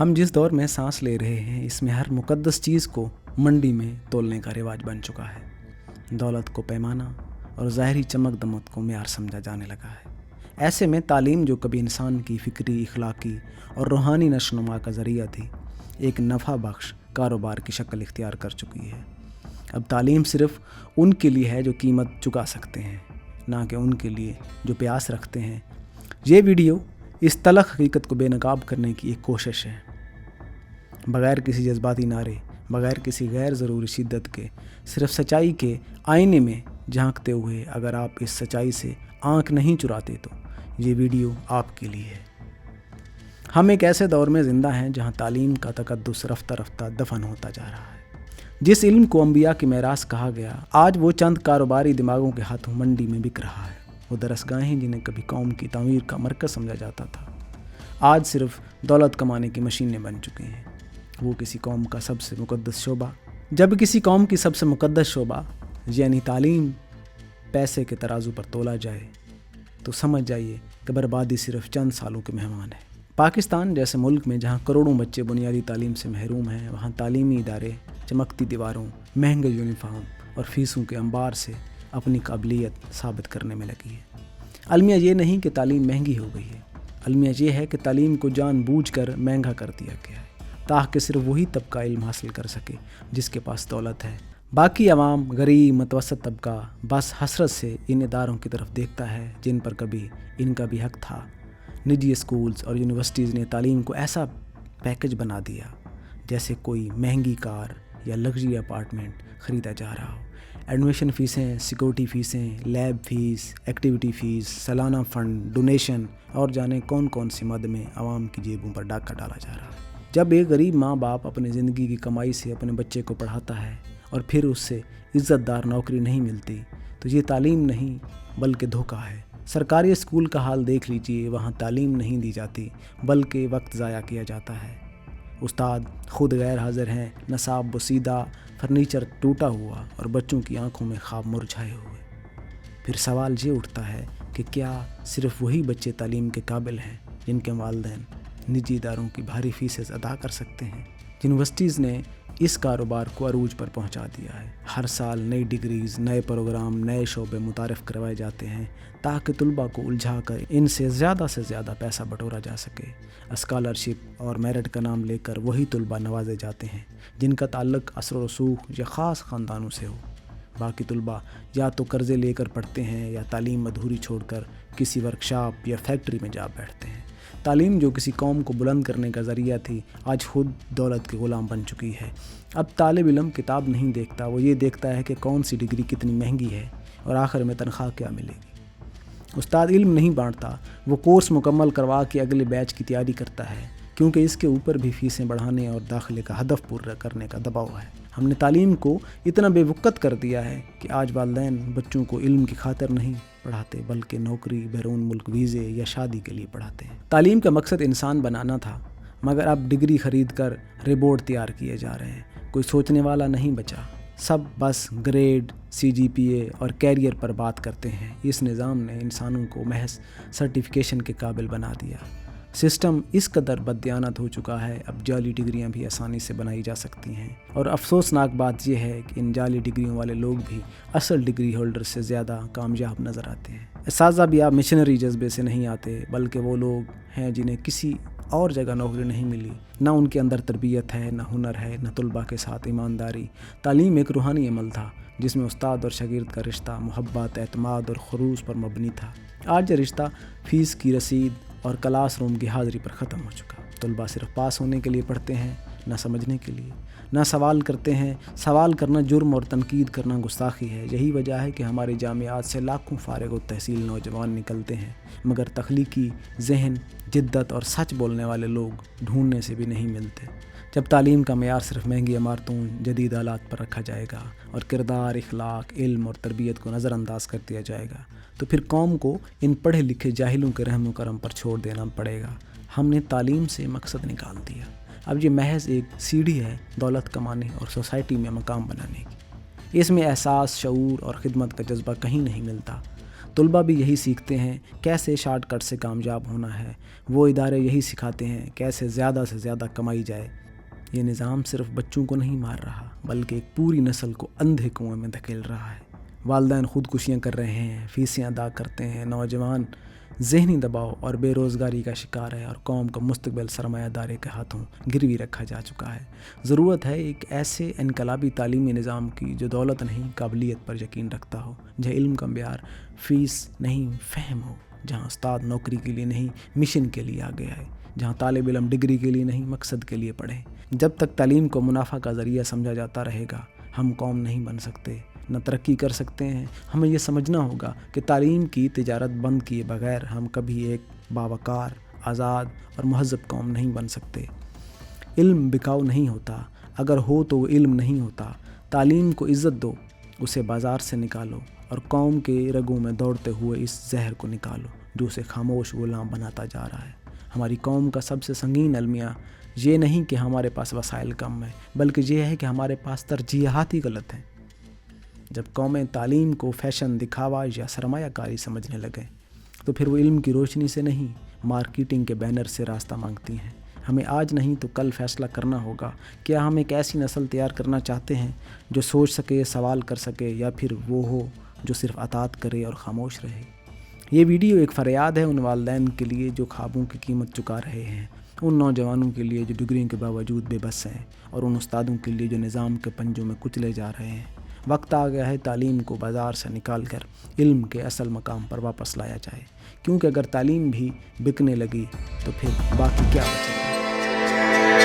ہم جس دور میں سانس لے رہے ہیں اس میں ہر مقدس چیز کو منڈی میں تولنے کا رواج بن چکا ہے۔ دولت کو پیمانہ اور ظاہری چمک دمک کو معیار سمجھا جانے لگا ہے۔ ایسے میں تعلیم جو کبھی انسان کی فکری، اخلاقی اور روحانی نشوونما کا ذریعہ تھی، ایک نفع بخش کاروبار کی شکل اختیار کر چکی ہے۔ اب تعلیم صرف ان کے لیے ہے جو قیمت چکا سکتے ہیں، نہ کہ ان کے لیے جو پیاس رکھتے ہیں۔ یہ ویڈیو اس تلخ حقیقت کو بے نقاب کرنے کی ایک کوشش ہے، بغیر کسی جذباتی نعرے، بغیر کسی غیر ضروری شدت کے، صرف سچائی کے آئینے میں جھانکتے ہوئے۔ اگر آپ اس سچائی سے آنکھ نہیں چراتے تو یہ ویڈیو آپ کے لیے ہے۔ ہم ایک ایسے دور میں زندہ ہیں جہاں تعلیم کا تقدس رفتہ رفتہ دفن ہوتا جا رہا ہے۔ جس علم کو انبیاء کی میراث کہا گیا، آج وہ چند کاروباری دماغوں کے ہاتھوں منڈی میں بک رہا ہے۔ وہ درسگاہیں جنہیں کبھی قوم کی تعمیر کا مرکز سمجھا جاتا تھا، آج صرف دولت کمانے کی مشینیں بن چکی ہیں۔ وہ کسی قوم کا سب سے مقدس شعبہ، جب کسی قوم کی سب سے مقدس شعبہ یعنی تعلیم پیسے کے ترازو پر تولا جائے تو سمجھ جائیے کہ بربادی صرف چند سالوں کے مہمان ہے۔ پاکستان جیسے ملک میں جہاں کروڑوں بچے بنیادی تعلیم سے محروم ہیں، وہاں تعلیمی ادارے چمکتی دیواروں، مہنگے یونیفارم اور فیسوں کے انبار سے اپنی قابلیت ثابت کرنے میں لگی ہے۔ المیہ یہ نہیں کہ تعلیم مہنگی ہو گئی ہے، المیہ یہ ہے کہ تعلیم کو جان بوجھ کر مہنگا کر دیا گیا ہے، تاکہ صرف وہی طبقہ علم حاصل کر سکے جس کے پاس دولت ہے۔ باقی عوام، غریب، متوسط طبقہ بس حسرت سے ان اداروں کی طرف دیکھتا ہے جن پر کبھی ان کا بھی حق تھا۔ نجی اسکولز اور یونیورسٹیز نے تعلیم کو ایسا پیکج بنا دیا جیسے کوئی مہنگی کار یا لگژری اپارٹمنٹ خریدا جا رہا ہو۔ ایڈمیشن فیسیں، سیکورٹی فیسیں، لیب فیس، ایکٹیویٹی فیس، سالانہ فنڈ، ڈونیشن اور جانے کون کون سی مد میں عوام کی جیبوں پر ڈاکہ ڈالا جا رہا ہے۔ جب ایک غریب ماں باپ اپنی زندگی کی کمائی سے اپنے بچے کو پڑھاتا ہے اور پھر اس سے عزت دار نوکری نہیں ملتی تو یہ تعلیم نہیں بلکہ دھوکہ ہے۔ سرکاری اسکول کا حال دیکھ لیجئے، وہاں تعلیم نہیں دی جاتی بلکہ وقت ضائع کیا جاتا ہے۔ استاد خود غیر حاضر ہیں، نصاب بوسیدہ، فرنیچر ٹوٹا ہوا اور بچوں کی آنکھوں میں خواب مرجھائے ہوئے۔ پھر سوال یہ اٹھتا ہے کہ کیا صرف وہی بچے تعلیم کے قابل ہیں جن کے والدین نجی اداروں کی بھاری فیسیں ادا کر سکتے ہیں؟ یونیورسٹیز نے اس کاروبار کو عروج پر پہنچا دیا ہے۔ ہر سال نئی ڈگریز، نئے پروگرام، نئے شعبے متعارف کروائے جاتے ہیں تاکہ طلباء کو الجھا کر ان سے زیادہ پیسہ بٹورا جا سکے۔ اسکالرشپ اور میرٹ کا نام لے کر وہی طلباء نوازے جاتے ہیں جن کا تعلق اثر و رسوخ یا خاص خاندانوں سے ہو۔ باقی طلباء یا تو قرضے لے کر پڑھتے ہیں یا تعلیم ادھوری چھوڑ کر کسی ورکشاپ یا فیکٹری میں جا بیٹھتے ہیں۔ تعلیم جو کسی قوم کو بلند کرنے کا ذریعہ تھی، آج خود دولت کے غلام بن چکی ہے۔ اب طالب علم کتاب نہیں دیکھتا، وہ یہ دیکھتا ہے کہ کون سی ڈگری کتنی مہنگی ہے اور آخر میں تنخواہ کیا ملے گی۔ استاد علم نہیں بانٹتا، وہ کورس مکمل کروا کے اگلے بیچ کی تیاری کرتا ہے، کیونکہ اس کے اوپر بھی فیسیں بڑھانے اور داخلے کا ہدف پورا کرنے کا دباؤ ہے۔ ہم نے تعلیم کو اتنا بے وقت کر دیا ہے کہ آج والدین بچوں کو علم کی خاطر نہیں پڑھاتے بلکہ نوکری، بیرون ملک ویزے یا شادی کے لیے پڑھاتے ہیں۔ تعلیم کا مقصد انسان بنانا تھا، مگر اب ڈگری خرید کر رپورٹ تیار کیے جا رہے ہیں۔ کوئی سوچنے والا نہیں بچا، سب بس گریڈ، CGPA اور کیریئر پر بات کرتے ہیں۔ اس نظام نے انسانوں کو محض سرٹیفکیشن کے قابل بنا دیا۔ سسٹم اس قدر بددیانت ہو چکا ہے، اب جعلی ڈگریاں بھی آسانی سے بنائی جا سکتی ہیں، اور افسوسناک بات یہ ہے کہ ان جعلی ڈگریوں والے لوگ بھی اصل ڈگری ہولڈر سے زیادہ کامیاب نظر آتے ہیں۔ اساتذہ بھی آپ مشنری جذبے سے نہیں آتے، بلکہ وہ لوگ ہیں جنہیں کسی اور جگہ نوکری نہیں ملی، نہ ان کے اندر تربیت ہے، نہ ہنر ہے، نہ طلباء کے ساتھ ایمانداری۔ تعلیم ایک روحانی عمل تھا جس میں استاد اور شاگرد کا رشتہ محبت، اعتماد اور خلوص پر مبنی تھا۔ آج یہ رشتہ فیس کی رسید اور کلاس روم کی حاضری پر ختم ہو چکا۔ طلباء صرف پاس ہونے کے لیے پڑھتے ہیں، نہ سمجھنے کے لیے، نہ سوال کرتے ہیں۔ سوال کرنا جرم اور تنقید کرنا گستاخی ہے۔ یہی وجہ ہے کہ ہماری جامعات سے لاکھوں فارغ التحصیل نوجوان نکلتے ہیں، مگر تخلیقی ذہن، جدت اور سچ بولنے والے لوگ ڈھونڈنے سے بھی نہیں ملتے۔ جب تعلیم کا معیار صرف مہنگی عمارتوں، جدید آلات پر رکھا جائے گا اور کردار، اخلاق، علم اور تربیت کو نظر انداز کر دیا جائے گا تو پھر قوم کو ان پڑھے لکھے جاہلوں کے رحم و کرم پر چھوڑ دینا پڑے گا۔ ہم نے تعلیم سے مقصد نکال دیا، اب یہ محض ایک سیڑھی ہے دولت کمانے اور سوسائٹی میں مقام بنانے کی۔ اس میں احساس، شعور اور خدمت کا جذبہ کہیں نہیں ملتا۔ طلبہ بھی یہی سیکھتے ہیں کیسے شارٹ کٹ سے کامیاب ہونا ہے، وہ ادارے یہی سکھاتے ہیں کیسے زیادہ سے زیادہ کمائی جائے۔ یہ نظام صرف بچوں کو نہیں مار رہا بلکہ ایک پوری نسل کو اندھے کنویں میں دھکیل رہا ہے۔ والدین خودکشیاں کر رہے ہیں، فیسیں ادا کرتے ہیں، نوجوان ذہنی دباؤ اور بے روزگاری کا شکار ہے، اور قوم کا مستقبل سرمایہ داری کے ہاتھوں گروی رکھا جا چکا ہے۔ ضرورت ہے ایک ایسے انقلابی تعلیمی نظام کی جو دولت نہیں قابلیت پر یقین رکھتا ہو، جہاں علم کا معیار فیس نہیں فہم ہو، جہاں استاد نوکری کے لیے نہیں مشن کے لیے آگے آئے، جہاں طالب علم ڈگری کے لیے نہیں مقصد کے لیے پڑھے۔ جب تک تعلیم کو منافع کا ذریعہ سمجھا جاتا رہے گا، ہم قوم نہیں بن سکتے، نہ ترقی کر سکتے ہیں۔ ہمیں یہ سمجھنا ہوگا کہ تعلیم کی تجارت بند کیے بغیر ہم کبھی ایک باوقار، آزاد اور مہذب قوم نہیں بن سکتے۔ علم بکاؤ نہیں ہوتا، اگر ہو تو وہ علم نہیں ہوتا۔ تعلیم کو عزت دو، اسے بازار سے نکالو، اور قوم کے رگوں میں دوڑتے ہوئے اس زہر کو نکالو جو اسے خاموش غلام بناتا جا رہا ہے۔ ہماری قوم کا سب سے سنگین المیہ یہ نہیں کہ ہمارے پاس وسائل کم ہیں، بلکہ یہ ہے کہ ہمارے پاس ترجیحات ہی غلط ہیں۔ جب قومیں تعلیم کو فیشن، دکھاوا یا سرمایہ کاری سمجھنے لگیں تو پھر وہ علم کی روشنی سے نہیں، مارکیٹنگ کے بینر سے راستہ مانگتی ہیں۔ ہمیں آج نہیں تو کل فیصلہ کرنا ہوگا، کیا ہم ایک ایسی نسل تیار کرنا چاہتے ہیں جو سوچ سکے، سوال کر سکے، یا پھر وہ ہو جو صرف اطاعت کرے اور خاموش رہے۔ یہ ویڈیو ایک فریاد ہے ان والدین کے لیے جو خوابوں کی قیمت چکا رہے ہیں، ان نوجوانوں کے لیے جو ڈگریوں کے باوجود بے بس ہیں، اور ان استادوں کے لیے جو نظام کے پنجوں میں کچلے جا رہے ہیں۔ وقت آ گیا ہے تعلیم کو بازار سے نکال کر علم کے اصل مقام پر واپس لایا جائے، کیونکہ اگر تعلیم بھی بکنے لگی تو پھر باقی کیا بچے گا؟